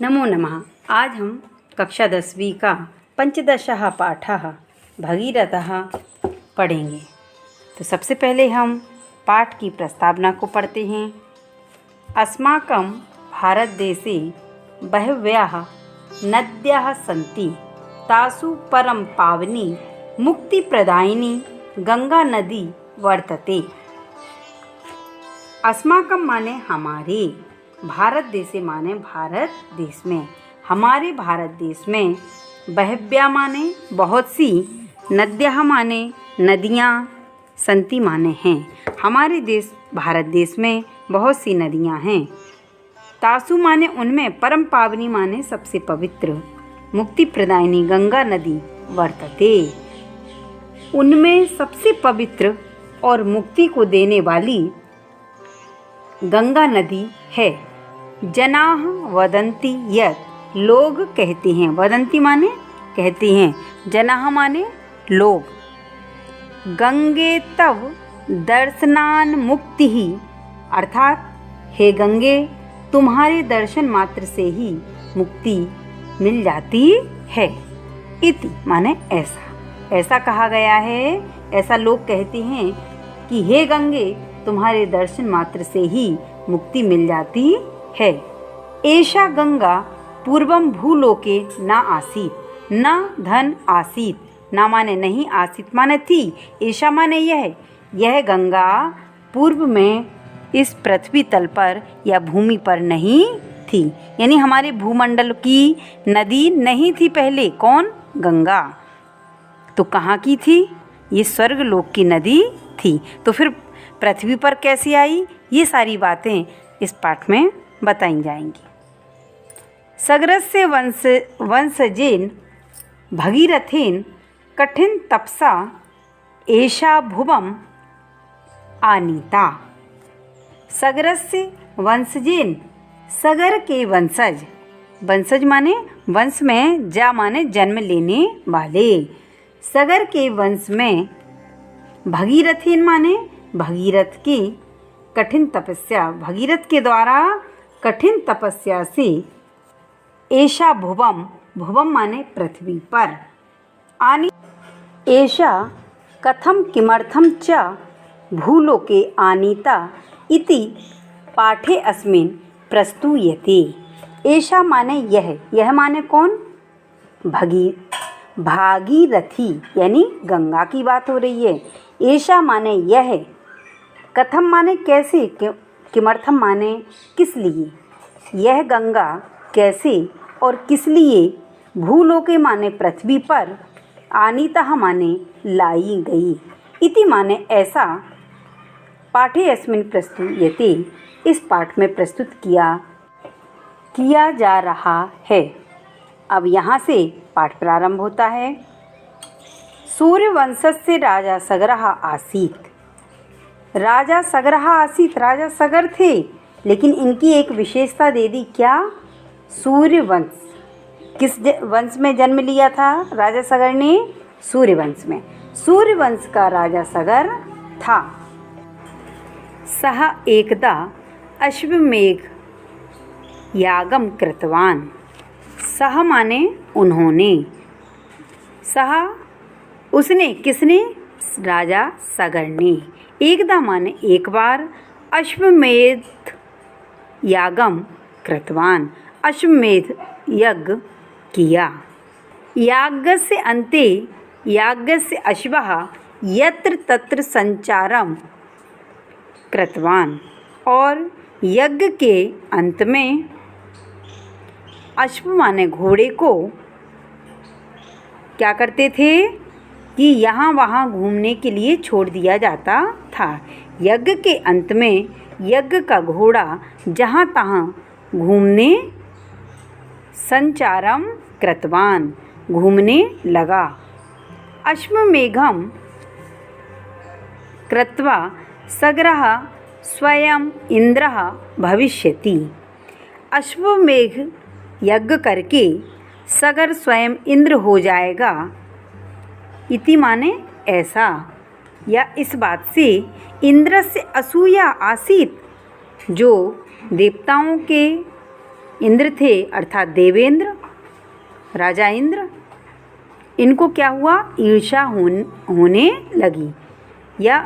नमो नमः। आज हम कक्षा 10वीं का पंचदशः पाठः भगीरथः पढ़ेंगे। तो सबसे पहले हम पाठ की प्रस्तावना को पढ़ते हैं। अस्माकं भारतदेशे बह्व्यः नद्यः सन्ति, तासु परं पावनी मुक्तिप्रदायिनी गंगा नदी वर्तते। अस्माकं माने हमारे, भारत देशे माने भारत देश में, हमारे भारत देश में, बह्व्या माने बहुत सी, नद्यः माने नदियाँ, संति माने हैं, हमारे देश भारत देश में बहुत सी नदियाँ हैं। तासु माने उनमें, परम पावनी माने सबसे पवित्र, मुक्ति प्रदायिनी गंगा नदी वर्तते, उनमें सबसे पवित्र और मुक्ति को देने वाली गंगा नदी है। जनाः वदन्ति यत्, लोग कहते हैं, वदन्ति माने कहते हैं, जनाः माने लोग, गंगे तव दर्शनान् मुक्तिः, अर्थात हे गंगे तुम्हारे दर्शन मात्र से ही मुक्ति मिल जाती है। इति माने ऐसा, ऐसा कहा गया है, ऐसा लोग कहते हैं कि हे गंगे तुम्हारे दर्शन मात्र से ही मुक्ति मिल जाती है। एषा गंगा पूर्वं भूलोके न आसीत, न धन आसीत, न माने नहीं, आसीत माने थी, ऐशा माने यह गंगा पूर्व में इस पृथ्वी तल पर या भूमि पर नहीं थी, यानी हमारे भूमंडल की नदी नहीं थी पहले। कौन? गंगा। तो कहाँ की थी? ये स्वर्गलोक की नदी थी। तो फिर पृथ्वी पर कैसे आई? ये सारी बातें इस पाठ में बताई जाएंगी। सगरस्य वंशजेन भगीरथेन कठिन तपसा एषा भुवम आनीता। सगरस्य वंशजेन, सगर के वंशज, वंशज माने वंश में, जा माने जन्म लेने वाले, सगर के वंश में, भगीरथेन माने भगीरथ की कठिन तपस्या, भगीरथ के द्वारा कठिन तपस्या से, एषा भुवम, भुवम माने पृथ्वी पर, आनी एषा कथम किमर्थम च भूलोके आनीता इति पाठे अस्मिन् प्रस्तूयते। एषा माने यह माने कौन? भागीरथी यानी गंगा की बात हो रही है। एषा माने यह, कथम माने कैसे, किमर्थम माने किस लिए, यह गंगा कैसे और किस लिए, भूलोके माने पृथ्वी पर, आनीता माने लाई गई, इति माने ऐसा, पाठे अस्मिन् प्रस्तूयते इस पाठ में प्रस्तुत किया जा रहा है। अब यहाँ से पाठ प्रारंभ होता है। सूर्यवंशस्य राजा सगरः आसीत्, राजा सगरः आसीत्, राजा सगर थे, लेकिन इनकी एक विशेषता दे दी। क्या? सूर्यवंश। किस वंश में जन्म लिया था राजा सगर ने? सूर्यवंश में। सूर्यवंश का राजा सगर था। सः एकदा अश्वमेघ यागम कृतवान, सः माने उन्होंने, सः उसने, किसने? राजा सगर ने। एकदा माने एक बार, अश्वमेध यागम कृतवान, अश्वमेध यज्ञ किया। यागस्य अन्ते, यागस्य अश्वः यत्र तत्र संचारम कृतवान, और यज्ञ के अंत में अश्व माने घोड़े को क्या करते थे कि यहाँ वहाँ घूमने के लिए छोड़ दिया जाता था। यज्ञ के अंत में यज्ञ का घोड़ा जहाँ तहाँ घूमने, संचारम कृतवान घूमने लगा। अश्वमेघम कृत्वा सगरः स्वयं इंद्रः भविष्यति। अश्वमेघ यज्ञ करके सगर स्वयं इंद्र हो जाएगा। इति माने ऐसा, या इस बात से, इंद्र से असूया आसीत, जो देवताओं के इंद्र थे अर्थात देवेंद्र, राजा इंद्र, इनको क्या हुआ, ईर्ष्या होने लगी, या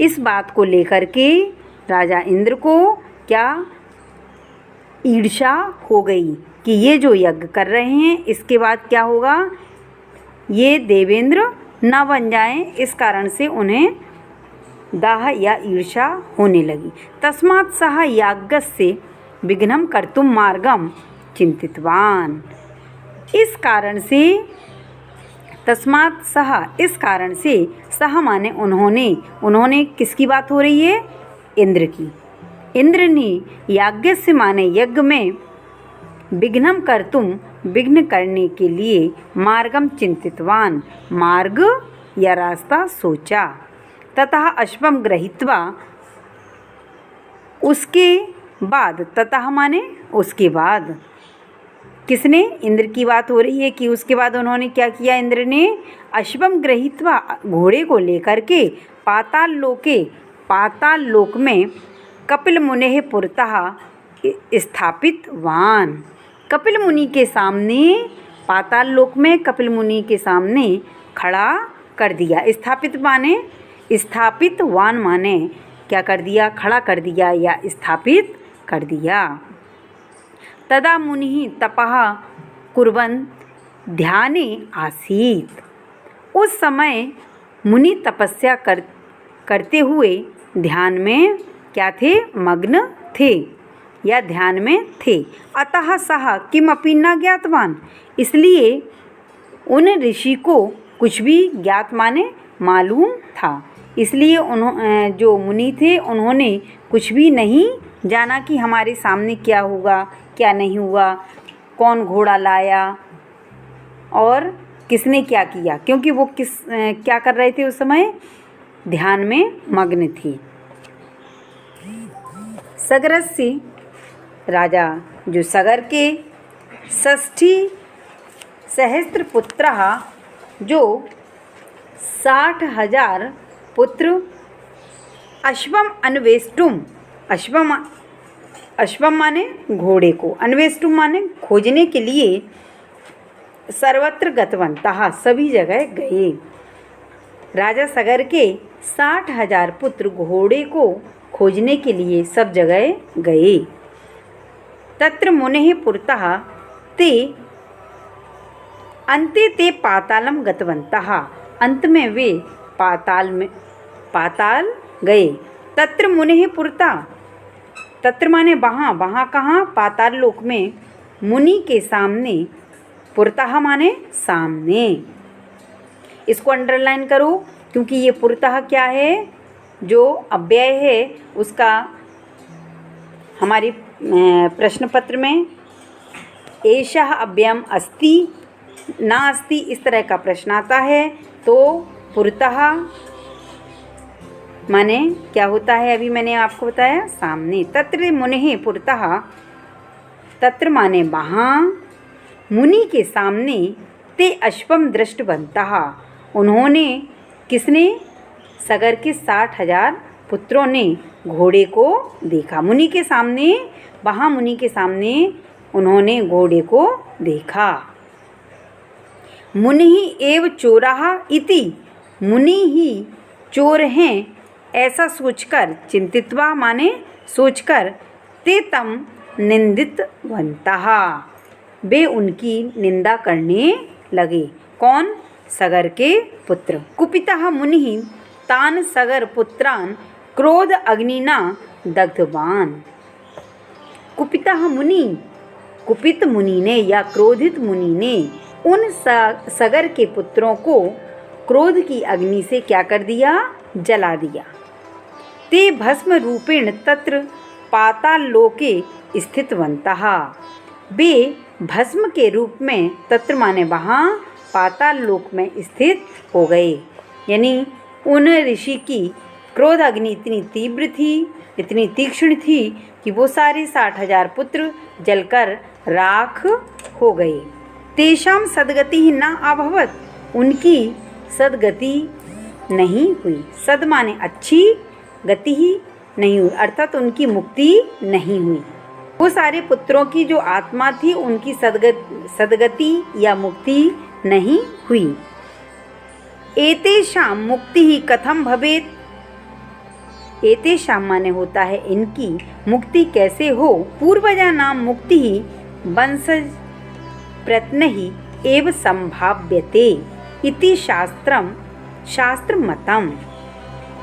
इस बात को लेकर के राजा इंद्र को क्या ईर्ष्या हो गई कि ये जो यज्ञ कर रहे हैं इसके बाद क्या होगा, ये देवेंद्र न बन जाएं, इस कारण से उन्हें दाह या ईर्ष्या होने लगी। तस्मात् सः याज्ञस्य विघ्नं कर्तुं मार्गं चिंतितवान। इस कारण से, तस्मात् सः इस कारण से, सः माने उन्होंने किसकी बात हो रही है, इंद्र की। इंद्र ने याज्ञस्य माने यज्ञ में विघ्नं कर्तुं विघ्न करने के लिए मार्गम चिंतितवान मार्ग या रास्ता सोचा। ततः अश्वम गृहीत्वा, उसके बाद, ततः माने उसके बाद, किसने, इंद्र की बात हो रही है कि उसके बाद उन्होंने क्या किया, इंद्र ने अश्वम गृहीत्वा घोड़े को लेकर के पाताल लोक में कपिल मुनेः पुरतः स्थापितवान। कपिल मुनि के सामने, पाताल लोक में कपिल मुनि के सामने खड़ा कर दिया। स्थापितवान माने क्या कर दिया, खड़ा कर दिया या स्थापित कर दिया। तदा मुनिः तपः कुर्वन् ध्याने आसीत्। उस समय मुनि तपस्या करते हुए ध्यान में क्या थे, मग्न थे या ध्यान में थे। अतः सः किमपि न ज्ञातवान, इसलिए उन ऋषि को कुछ भी ज्ञात माने मालूम था, इसलिए जो मुनि थे उन्होंने कुछ भी नहीं जाना कि हमारे सामने क्या होगा क्या नहीं हुआ, कौन घोड़ा लाया और किसने क्या किया, क्योंकि वो क्या कर रहे थे उस समय, ध्यान में मग्न थे। सगरस्य राजा, जो सगर के 60 सहस्त्र पुत्रः, जो 60,000 पुत्र, अश्वम अन्वेष्टुम, अश्वम माने घोड़े को, अन्वेष्टुम माने खोजने के लिए, सर्वत्र गतवन्तः सभी जगह गए। राजा सगर के 60,000 पुत्र घोड़े को खोजने के लिए सब जगह गए। तत्र मुनेः पुरतः ते अन्ते ते पातालम गतवन्तः, अंत में वे पाताल गए। तत्र मुनेः पुरतः, तत्र माने वहाँ कहाँ, पाताल लोक में, मुनि के सामने, पुरतः माने सामने। इसको अंडरलाइन करो क्योंकि ये पुरतः क्या है, जो अव्यय है उसका हमारी प्रश्न पत्र में एषः अव्ययम अस्ति नास्ति इस तरह का प्रश्न आता है, तो पुरतः माने क्या होता है, अभी मैंने आपको बताया, सामने। तत्र मुनेः पुरतः, तत्र माने वहाँ, मुनि के सामने, ते अश्वम दृष्टवन्तः, उन्होंने, किसने, सगर के 60,000 पुत्रों ने घोड़े को देखा। मुनि के सामने, वहाँ मुनि के सामने उन्होंने घोड़े को देखा। मुनि एव चोराः इति, मुनि ही चोर हैं ऐसा सोचकर, चिंतित्वा माने सोचकर, ते तम निंदितवन्तः, वे उनकी निंदा करने लगे। कौन, सगर के पुत्र। कुपितः मुनिः तान सगर पुत्रान क्रोध अग्निना दग्धवान। कुपितः मुनि, कुपित मुनि ने या क्रोधित मुनि ने उन सगर के पुत्रों को क्रोध की अग्नि से क्या कर दिया, जला दिया। ते भस्म रूपेण तत्र पाताल लोके स्थितवन्तः, वे भस्म के रूप में, तत्र माने वहाँ, पाताल लोक में स्थित हो गए। यानी उन ऋषि की क्रोध अग्नि इतनी तीव्र थी, इतनी तीक्ष्ण थी कि वो सारे 60,000 पुत्र जलकर राख हो गए। तेषां सद्गति न अभवत्, उनकी सद्गति नहीं हुई। सद माने अच्छी, गति ही नहीं हुई, अर्थात उनकी मुक्ति नहीं हुई। वो सारे पुत्रों की जो आत्मा थी उनकी सद्गति या मुक्ति नहीं हुई। एतेषां मुक्ति ही कथम भवेत, एतेषां माने होता है इनकी मुक्ति कैसे हो। पूर्वजानां मुक्ति ही वंशज प्रयत्न ही एव संभाव्यते इति शास्त्रमतम्।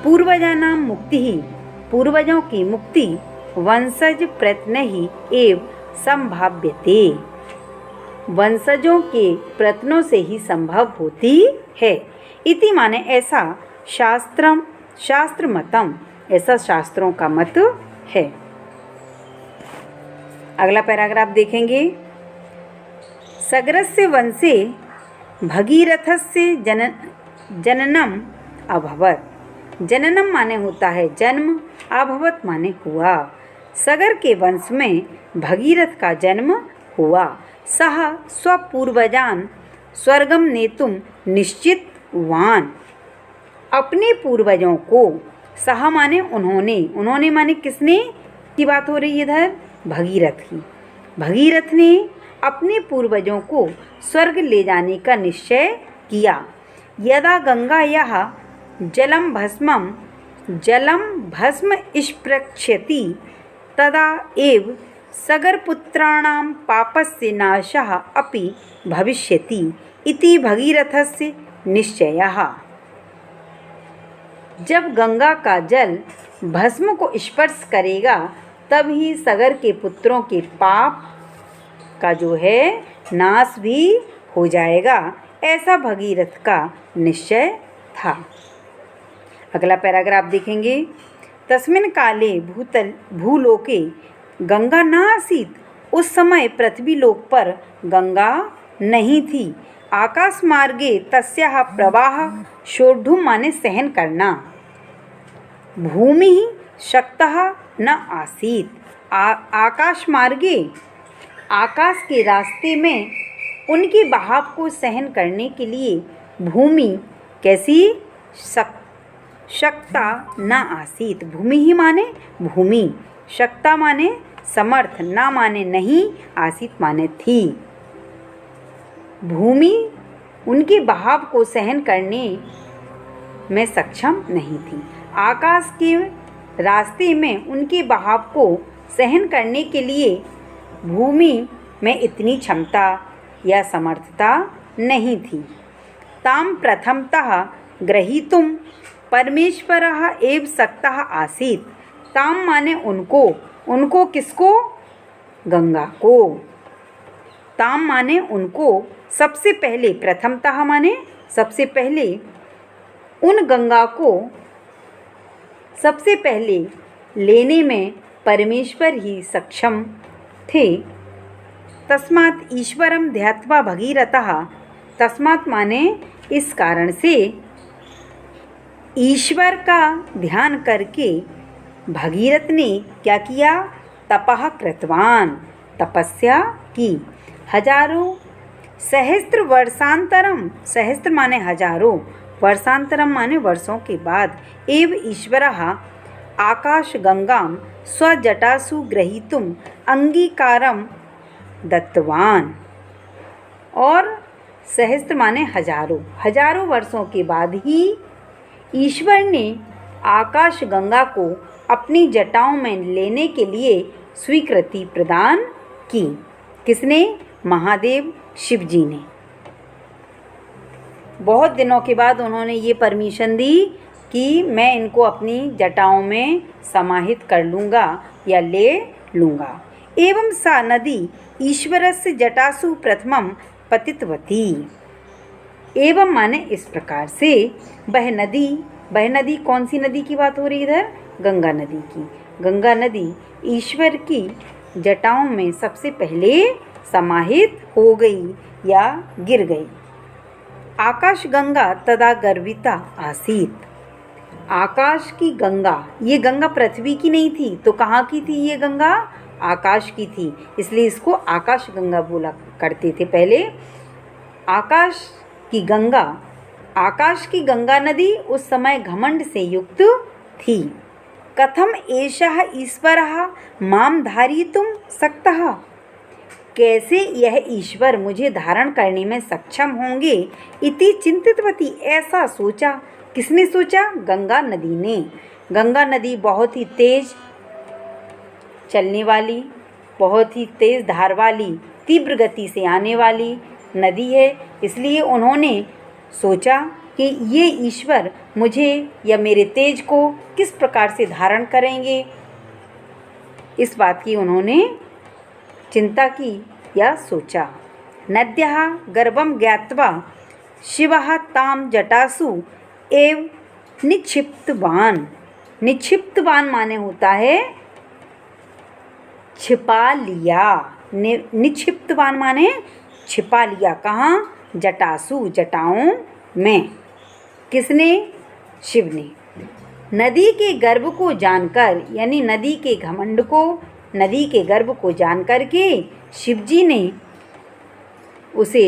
पूर्वजानां मुक्ति ही, पूर्वजों की मुक्ति वंशज प्रयत्न ही एव संभाव्यते, वंशजों के प्रयत्नों से ही संभव होती है। इति माने ऐसा, शास्त्र मतम, ऐसा शास्त्रों का मत है। अगला पैराग्राफ देखेंगे। सगरस्य वंशे भगीरथस्य जननम अभवत। जननम माने होता है जन्म, अभवत माने हुआ। सगर के वंश में भगीरथ का जन्म हुआ। सह स्वपूर्वजान स्वर्गम नेतुम निश्चितवान। अपने पूर्वजों को, सह माने उन्होंने, उन्होंने माने किसने की बात हो रही है इधर, भगीरथ की। भगीरथ ने अपने पूर्वजों को स्वर्ग ले जाने का निश्चय किया। यदा गंगा यह जलम भस्म स्पृक्षति तदा एव सगरपुत्राणां पापस्य नाशः अपि भविष्यति इति भगीरथस्य निश्चयः। जब गंगा का जल भस्म को स्पर्श करेगा तब ही सगर के पुत्रों के पाप का जो है नाश भी हो जाएगा, ऐसा भगीरथ का निश्चय था। अगला पैराग्राफ देखेंगे। तस्मिन् काले भूलोके गंगा न आसीत्। उस समय पृथ्वी लोक पर गंगा नहीं थी। आकाश मार्गे तस्याः प्रवाह शोढुम माने सहन करना। भूमि शक्तः न आसीत्। आकाश मार्गे, आकाश के रास्ते में उनके बहाव को सहन करने के लिए भूमि कैसी शक्ता न आसीत। भूमि ही माने भूमि, शक्ता माने समर्थ, ना माने नहीं, आसीत माने थी। भूमि उनके बहाव को सहन करने में सक्षम नहीं थी। आकाश के रास्ते में उनके बहाव को सहन करने के लिए भूमि में इतनी क्षमता या समर्थता नहीं थी। ताम प्रथमतः ग्रहीतुम परमेश्वरः एव शक्तः आसीत्। ताम माने उनको, उनको किसको, गंगा को। ताम माने उनको, सबसे पहले, प्रथमतः माने सबसे पहले, उन गंगा को सबसे पहले लेने में परमेश्वर ही सक्षम थे। तस्मात् ईश्वरम ध्यात्वा भगीरथः, तस्मात् माने इस कारण से, ईश्वर का ध्यान करके भगीरथ ने क्या किया, तपः कृतवान, तपस्या की। हजारों सहस्त्र वर्षांतरम, सहस्त्र माने हजारों, वर्षांतरम माने वर्षों के बाद, एव ईश्वरः आकाश गंगाम स्वजटासु ग्रहीतुम अंगीकारम दत्तवान। और सहस्त्र माने हजारों, हजारों वर्षों के बाद ही ईश्वर ने आकाश गंगा को अपनी जटाओं में लेने के लिए स्वीकृति प्रदान की। किसने, महादेव शिव जी ने। बहुत दिनों के बाद उन्होंने ये परमिशन दी कि मैं इनको अपनी जटाओं में समाहित कर लूँगा या ले लूँगा। एवं सा नदी ईश्वरस्य जटासु प्रथमम पतितवती। एवं माने इस प्रकार से वह नदी कौन सी नदी की बात हो रही इधर, गंगा नदी की। गंगा नदी ईश्वर की जटाओं में सबसे पहले समाहित हो गई या गिर गई। आकाश गंगा तदा गर्विता आसीत। आकाश की गंगा, ये गंगा पृथ्वी की नहीं थी तो कहाँ की थी ये गंगा, आकाश की थी, इसलिए इसको आकाश गंगा बोला करते थे पहले। आकाश की गंगा नदी उस समय घमंड से युक्त थी। कथम एषः ईश्वरः मां धारयितुं शक्तः, कैसे यह ईश्वर मुझे धारण करने में सक्षम होंगे। इति चिंतितवती, ऐसा सोचा। किसने सोचा? गंगा नदी ने। गंगा नदी बहुत ही तेज चलने वाली, बहुत ही तेज धार वाली, तीव्र गति से आने वाली नदी है, इसलिए उन्होंने सोचा कि ये ईश्वर मुझे या मेरे तेज को किस प्रकार से धारण करेंगे। इस बात की उन्होंने चिंता की या सोचा। नद्यः गर्भं ज्ञात्वा शिवः तां जटासु एव निक्षिप्तवान्। निक्षिप्तवान माने होता है छिपा लिया। निक्षिप्तवान माने छिपा लिया। कहाँ? जटासु, जटाओं में। किसने? शिव ने। नदी के गर्भ को जानकर, यानी नदी के घमंड को, नदी के गर्भ को जानकर के शिवजी ने उसे